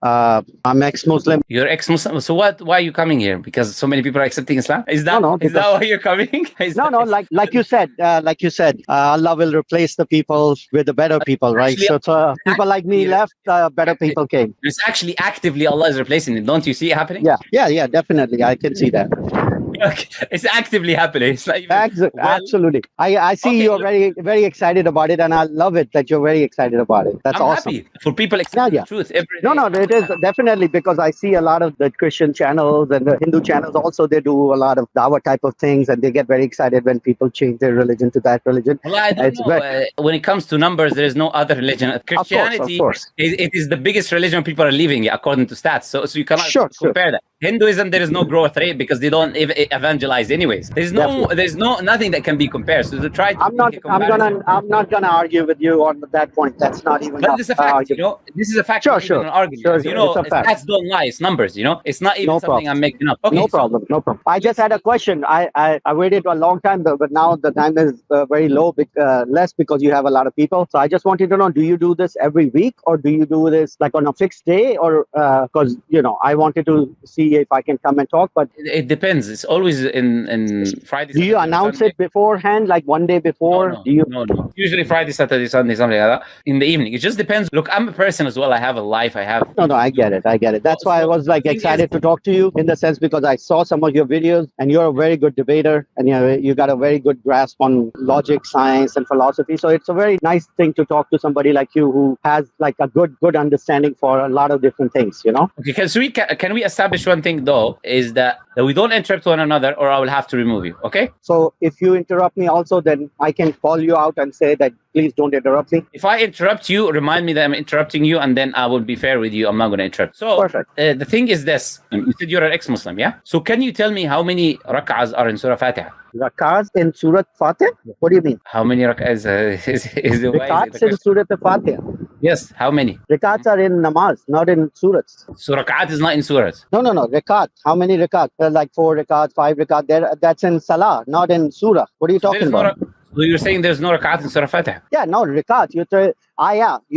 I'm ex-Muslim. You're ex-Muslim. So what? Why are you coming here? Because so many people are accepting Islam. Is that is that why you're coming? Like you said, Allah will replace the people with the better people, right? Actually, So people like me left, better people came. It's actually actively Allah is replacing it. Don't you see it happening? Yeah, definitely. I can see that. Okay. It's actively happening. It's not even, absolutely. I see you're very, very excited about it, and I love it that you're very excited about it. That's awesome. Happy for people accepting the truth every day. No, it is definitely, because I see a lot of the Christian channels and the Hindu channels also. They do a lot of Dawah type of things, and they get very excited when people change their religion to that religion. Well, I don't know. When it comes to numbers, there is no other religion. Christianity, of course. It is the biggest religion people are leaving according to stats. So you cannot compare that. Hinduism, there is no growth rate because they don't evangelize anyways. There's nothing that can be compared. So to try to I'm not gonna argue with you on that point. That's not even. But this is a fact, This is a fact. Sure. An argument. Stats don't lie. It's numbers. It's not even something I'm making up. Okay, no problem. I just had a question. I waited a long time, but now the time is very low, less because you have a lot of people. So I just wanted to know: do you do this every week, or do you do this like on a fixed day, or because I wanted to see if I can come and talk, but it depends. It's always in Friday. Do you announce it beforehand, like one day before? No. Usually Friday, Saturday, Sunday, something like that. In the evening. It just depends. Look, I'm a person as well. I have a life. I have. No, I get it. That's why I was excited to talk to you, in the sense because I saw some of your videos, and you're a very good debater, and you got a very good grasp on logic, science, and philosophy. So it's a very nice thing to talk to somebody like you who has like a good understanding for a lot of different things. Okay, can we establish one thing though, is that we don't interrupt one another, or I will have to remove you. Okay. So if you interrupt me also, then I can call you out and say that please don't interrupt me. If I interrupt you, remind me that I'm interrupting you, and then I will be fair with you. I'm not going to interrupt. So perfect. The thing is this: you said you're an ex-Muslim, yeah? So can you tell me how many rak'ahs are in Surah Fatiha? Rak'ahs in Surah Fatiha? What do you mean? How many rak'ahs is the rak'ahs in Surah Fatiha? Yes, how many? Rak'ahs are in namaz, not in surahs. So rak'at is not in surahs? No. Rakat. How many rakat? Like 4 rakat, 5 rakat. That's in salah, not in surah. What are you talking about? So you're saying there's no rakat in Surah Fatiha? Yeah, no, rakat. You're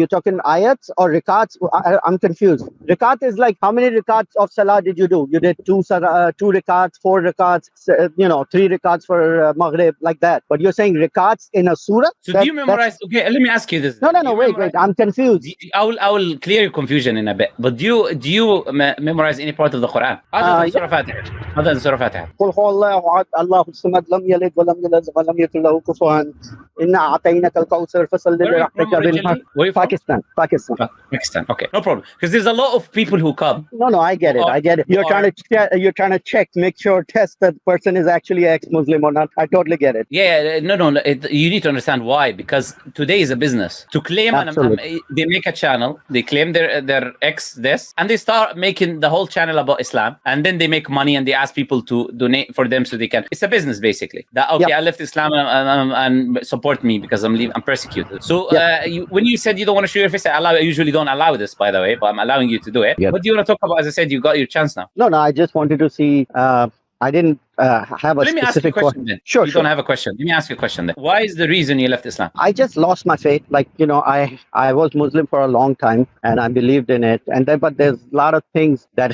talking ayats or rakats? I'm confused. Rakat is like, how many rakats of salah did you do? You did 2 rakats, 4 rakats, 3 rakats for maghrib, like that. But you're saying rakats in a surah? So do you memorize? Okay, let me ask you this. No, wait. I'm confused. I will clear your confusion in a bit. But do you memorize any part of the Quran other than Surah Fatiha? Other than Surah Fatiha? قل هو الله أحد الله الصمد لم يلد ولم يولد ولم يكن له كفوا إنا أعطيناك الكوثر فصل لربك. Where are you from? Pakistan. Okay, no problem. Because there's a lot of people who come. No, I get it. You're trying to check, make sure, test that the person is actually ex-Muslim or not. I totally get it. Yeah, no. You need to understand why. Because today is a business. To claim, they make a channel, they claim their ex this, and they start making the whole channel about Islam, and then they make money and they ask people to donate for them so they can. It's a business basically. I left Islam and support me because I'm persecuted. So when you said you don't want to show your face, I usually don't allow this, by the way, but I'm allowing you to do it. Yep. What do you want to talk about? As I said, you got your chance now. No, I just wanted to see. I didn't have a specific question. Then. Sure. Don't have a question. Let me ask you a question then. Why is the reason you left Islam? I just lost my faith. Like, I was Muslim for a long time and I believed in it. But there's a lot of things that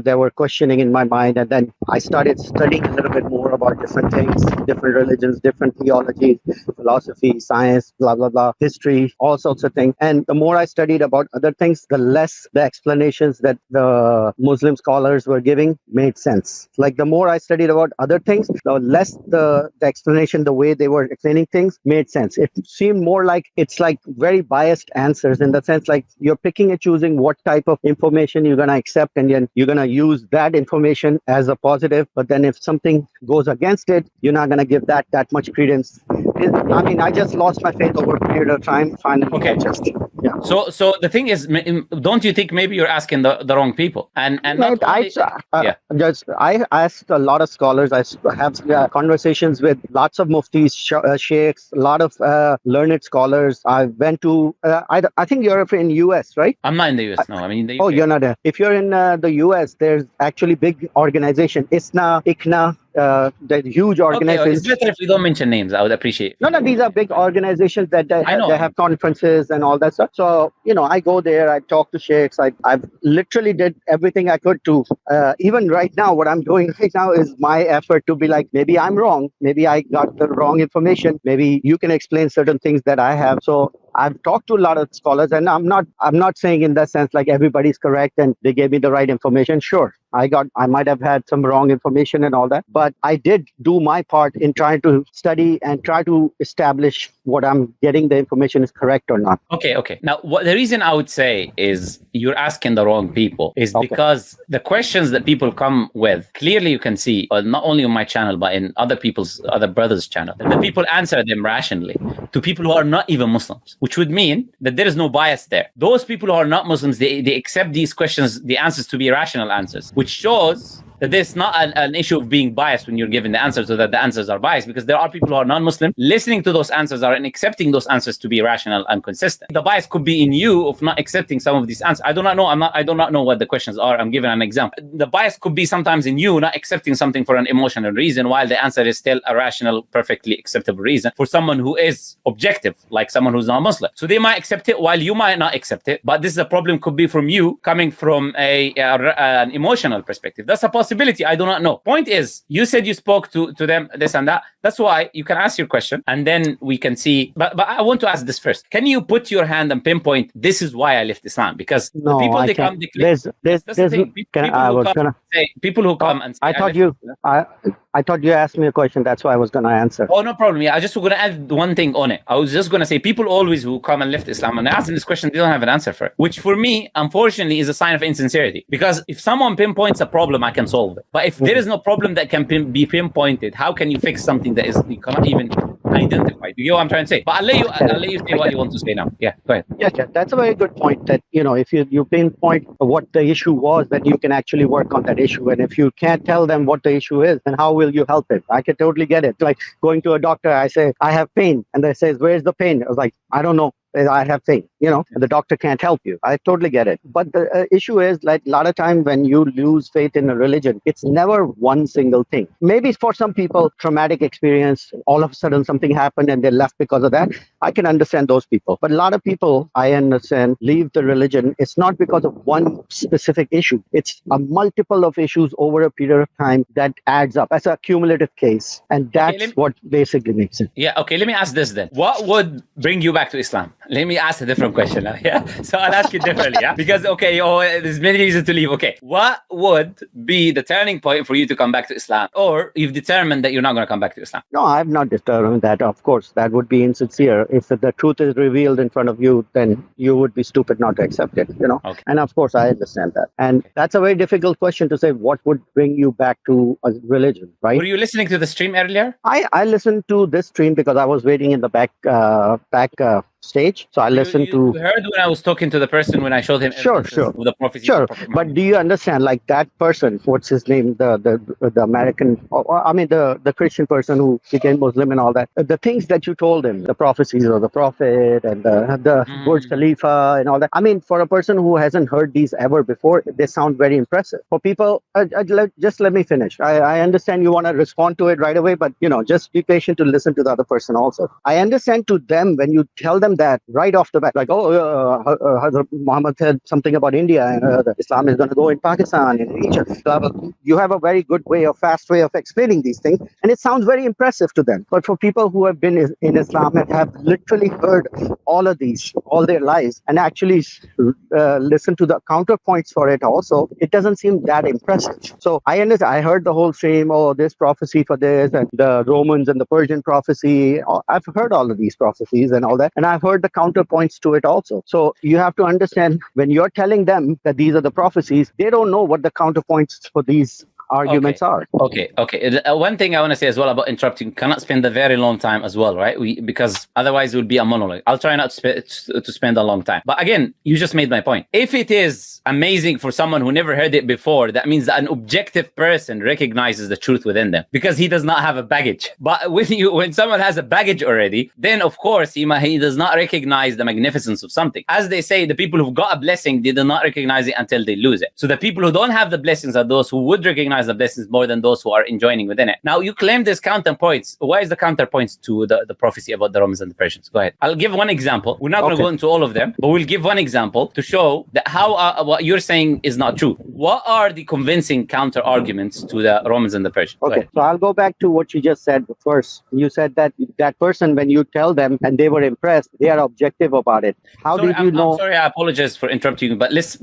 they were questioning in my mind. And then I started studying a little bit more about different things, different religions, different theologies, philosophy, science, blah, blah, blah, history, all sorts of things. And the more I studied about other things, the less the explanations that the Muslim scholars were giving made sense. Like the more I studied about other things, the less the explanation, the way they were explaining things made sense. It seemed more like it's like very biased answers, in the sense like you're picking and choosing what type of information you're going to accept, and then you're going to use that information as a positive. But then if something goes against it, you're not going to give that much credence. I just lost my faith over a period of time. Finally, okay. So the thing is, don't you think maybe you're asking the wrong people? I asked a lot of scholars. I have conversations with lots of muftis, sheikhs, a lot of learned scholars. I went to. I think you're in US, right? I'm not in the US. No, I'm in the UK. Oh, you're not there. If you're in the US, there's actually big organization, ISNA, ICNA. the huge Okay, it's organizations. better if we don't mention names. I would appreciate it. No, these are big organizations that I know. they have conferences and all that stuff. So, I go there, I talk to sheikhs. I've literally did everything I could to, even right now, what I'm doing right now is my effort to be like, maybe I'm wrong. Maybe I got the wrong information. Maybe you can explain certain things that I have. So I've talked to a lot of scholars, and I'm not saying in that sense like everybody's correct and they gave me the right information. Sure, I might have had some wrong information and all that, but I did do my part in trying to study and try to establish what I'm getting the information is correct or not. Okay. Now, the reason I would say is you're asking the wrong people is because the questions that people come with, clearly you can see, not only on my channel, but in other brothers' channel, the people answer them rationally to people who are not even Muslims, which would mean that there is no bias there. Those people who are not Muslims, they accept these questions, the answers to be rational answers, which shows that there's not an issue of being biased when you're given the answers, so that the answers are biased, because there are people who are non-Muslim listening to those answers and accepting those answers to be rational and consistent. The bias could be in you of not accepting some of these answers. I do not know. I do not know what the questions are. I'm giving an example. The bias could be sometimes in you not accepting something for an emotional reason, while the answer is still a rational, perfectly acceptable reason for someone who is objective, like someone who's not Muslim. So they might accept it while you might not accept it. But this is a problem could be from you coming from an emotional perspective. That's a possibility. I do not know. Point is, you said you spoke to them, this and that. That's why you can ask your question, and then we can see. But I want to ask this first. Can you put your hand and pinpoint, this is why I left Islam? Because no, the people I they can't. come, that's the thing. People who come and say, I thought you asked me a question. That's why I was going to answer. Oh, no problem. Yeah, I just going to add one thing on it. I was just going to say, people always who come and left Islam and ask them this question, they don't have an answer for it, which for me, unfortunately, is a sign of insincerity. Because if someone pinpoints a problem, I can solve it. But if there is no problem that can be pinpointed, how can you fix something that you cannot even identify? You get what I'm trying to say? But I'll let you say what you want to say now. Yeah, go ahead. Yeah, that's a very good point. That if you pinpoint what the issue was, then you can actually work on that issue. And if you can't tell them what the issue is, then how will you help it? I can totally get it. Like going to a doctor, I say I have pain, and they say, "Where's the pain?" I was like, "I don't know. I have pain," and the doctor can't help you. I totally get it. But the issue is, like, a lot of time when you lose faith in a religion, it's never one single thing. Maybe for some people, traumatic experience, all of a sudden something happened and they left because of that. I can understand those people. But a lot of people, I understand, leave the religion. It's not because of one specific issue. It's a multiple of issues over a period of time that adds up as a cumulative case. And that's what basically makes it. Yeah, okay. Let me ask this then. What would bring you back to Islam? Let me ask a different question now. Yeah. So I'll ask you differently. Yeah. Because there's many reasons to leave. Okay. What would be the turning point for you to come back to Islam? Or you've determined that you're not going to come back to Islam? No, I've not determined that. Of course, that would be insincere. If the truth is revealed in front of you, then you would be stupid not to accept it, Okay. And of course, I understand that. And that's a very difficult question to say, what would bring you back to a religion, right? Were you listening to the stream earlier? I listened to this stream because I was waiting in the back stage. So I listened to. You heard when I was talking to the person when I showed him. Sure. The prophecy. Sure. But do you understand, like that person, what's his name? The American, the Christian person who became Muslim and all that. The things that you told him, the prophecies of the Prophet and the Burj Khalifa and all that. I mean, for a person who hasn't heard these ever before, they sound very impressive. For people, just let me finish. I understand you want to respond to it right away, but just be patient to listen to the other person also. I understand to them when you tell them that right off the bat, like, Hazrat Muhammad said something about India and Islam is going to go in Pakistan, in Egypt. You have a very good fast way of explaining these things, and it sounds very impressive to them. But for people who have been in Islam and have literally heard all of these all their lives and actually listen to the counterpoints for it also, it doesn't seem that impressive. So I understand. I heard the whole stream, this prophecy for this and the Romans and the Persian prophecy. I've heard all of these prophecies and all that, and I've heard the counterpoints to it also. So you have to understand, when you're telling them that these are the prophecies, they don't know what the counterpoints for these arguments are. Okay. One thing I want to say as well about interrupting, cannot spend a very long time as well, right? Because otherwise it would be a monologue. I'll try not to spend a long time. But again, you just made my point. If it is amazing for someone who never heard it before, that means that an objective person recognizes the truth within them because he does not have a baggage. But when someone has a baggage already, then of course he does not recognize the magnificence of something. As they say, the people who've got a blessing, they do not recognize it until they lose it. So the people who don't have the blessings are those who would recognize has the blessings more than those who are enjoying within it. Now, you claim there's counterpoints. Why is the counterpoints to the prophecy about the Romans and the Persians? Go ahead. I'll give one example. We're not going to go into all of them, but we'll give one example to show that how what you're saying is not true. What are the convincing counter arguments to the Romans and the Persians? Okay, so I'll go back to what you just said first. You said that person, when you tell them and they were impressed, they are objective about it. How did you know? I'm sorry, I apologize for interrupting you, but let's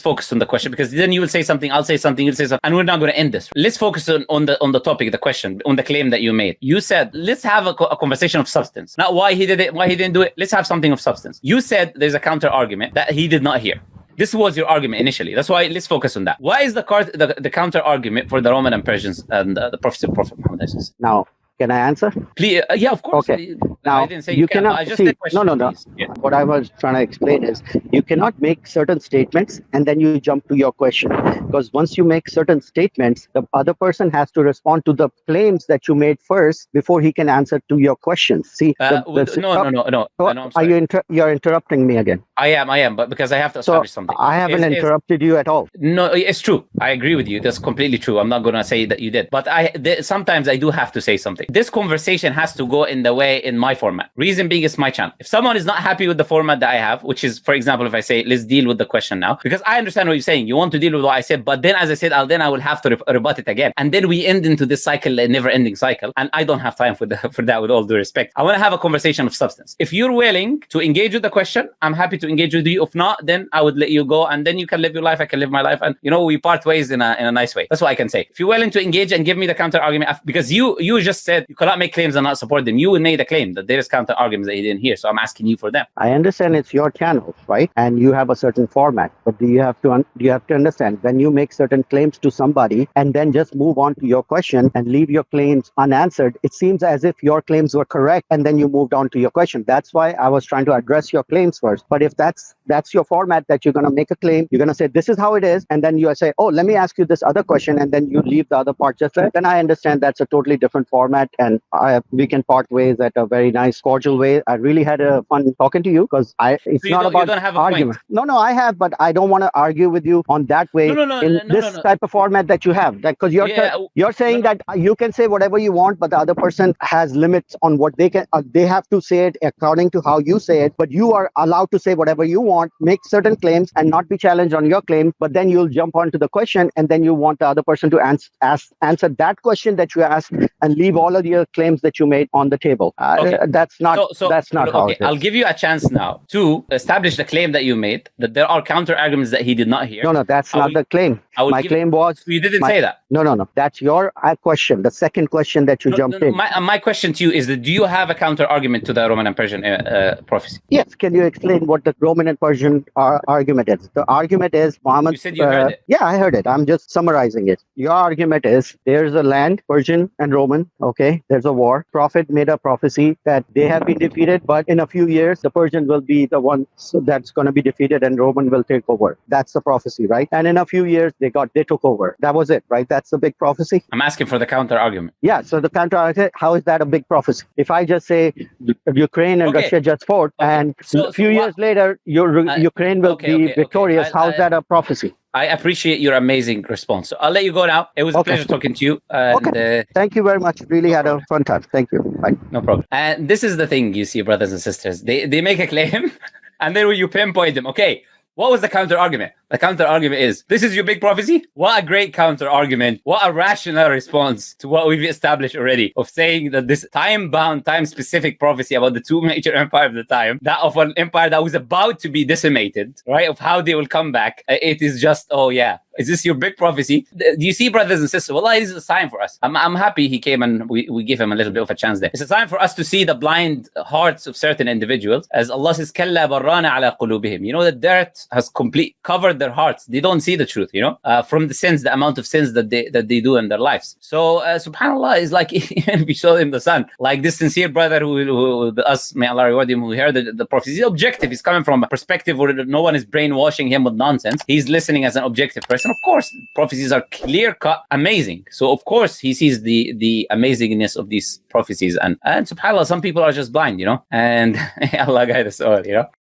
focus on the question, because then you will say something, I'll say something, you'll say something, and we're not going to end this. Let's focus on the topic, the question, on the claim that you made. You said, let's have a conversation of substance. Not why he did it, why he didn't do it. Let's have something of substance. You said there's a counter argument that he did not hear. This was your argument initially. That's why let's focus on that. Why is the counter argument for the Roman and Persians and the prophecy of Prophet Muhammad? Now, can I answer? Please, yeah, of course. Okay. Now, I didn't say you cannot. I just said question, no. Yeah. What I was trying to explain is you cannot make certain statements and then you jump to your question. Because once you make certain statements, the other person has to respond to the claims that you made first before he can answer to your questions. See, no. I'm sorry. You're interrupting me again. I am, but because I have to establish something. I haven't interrupted you at all. No, it's true. I agree with you. That's completely true. I'm not going to say that you did, but sometimes I do have to say something. This conversation has to go in my format. Reason being, it's my channel. If someone is not happy with the format that I have, which is, for example, if I say, let's deal with the question now, because I understand what you're saying. You want to deal with what I said, but then, as I said, I will have to rebut it again. And then we end into this cycle, a never-ending cycle. And I don't have time for that, with all due respect. I want to have a conversation of substance. If you're willing to engage with the question, I'm happy to engage with you. If not, then I would let you go. And then you can live your life, I can live my life. And, we part ways in a nice way. That's what I can say. If you're willing to engage and give me the counter argument, because you just said you cannot make claims and not support them. You made a claim that there is counter arguments that you didn't hear. So I'm asking you for them. I understand it's your channel, right? And you have a certain format. But do you have to understand, when you make certain claims to somebody and then just move on to your question and leave your claims unanswered, it seems as if your claims were correct and then you moved on to your question. That's why I was trying to address your claims first. But if that's your format, that you're going to make a claim, you're going to say, this is how it is. And then you say, oh, let me ask you this other question. And then you leave the other part just there. Then I understand that's a totally different format. And we can part ways at a very nice, cordial way. I really had a fun talking to you, because it's not about you don't have argument. No, I have, but I don't want to argue with you on that way this type of format that you have. Because you're saying that you can say whatever you want, but the other person has limits on what they can. They have to say it according to how you say it, but you are allowed to say whatever you want, make certain claims and not be challenged on your claim. But then you'll jump onto the question and then you want the other person to answer that question that you asked and leave all of your claims that you made on the table. That's not how it is. I'll give you a chance now to establish the claim that you made, that there are counter arguments that he did not hear. No, that's not the claim. My claim was... You didn't say that. No. That's your question. The second question that you jumped in. My question to you is that do you have a counter argument to the Roman and Persian prophecy? Yes. Can you explain what the Roman and Persian argument is? The argument is Muhammad... You said you heard it. Yeah, I heard it. I'm just summarizing it. Your argument is there's a land, Persian and Roman, okay? There's a war. Prophet made a prophecy that they have been defeated, but in a few years, the Persian will be the one that's going to be defeated and Roman will take over. That's the prophecy, right? And in a few years, they took over. That was it, right? That's the big prophecy. I'm asking for the counter argument. Yeah, so the counter argument, how is that a big prophecy? If I just say Ukraine and Russia just fought, and a few years later, Ukraine will be victorious, how is that a prophecy? I appreciate your amazing response. So I'll let you go now. It was a pleasure talking to you. And, thank you very much. Really had a fun time. Thank you. Bye. No problem. And this is the thing, you see, brothers and sisters. They make a claim, and then when you pinpoint them, okay, what was the counter argument? The counter argument is, this is your big prophecy? What a great counter argument. What a rational response to what we've established already of saying that this time-bound, time-specific prophecy about the two major empires of the time, that of an empire that was about to be decimated, right, of how they will come back, it is just, oh yeah, is this your big prophecy? Do you see, brothers and sisters? Wallahi, this is a sign for us. I'm happy he came and we give him a little bit of a chance there. It's a sign for us to see the blind hearts of certain individuals. As Allah says, كَلَّا بَرَّانَ عَلَى قُلُوبِهِمْ. The dirt has covered their hearts. They don't see the truth, from the sins, the amount of sins that they do in their lives. So, subhanAllah, is like, even if we show him the sun, like this sincere brother who us, may Allah reward him, who heard the prophecy. He's objective. He's coming from a perspective where no one is brainwashing him with nonsense. He's listening as an objective person. Of course, prophecies are clear-cut, amazing. So, of course, he sees the amazingness of these prophecies. And subhanAllah, some people are just blind, and Allah guide us all,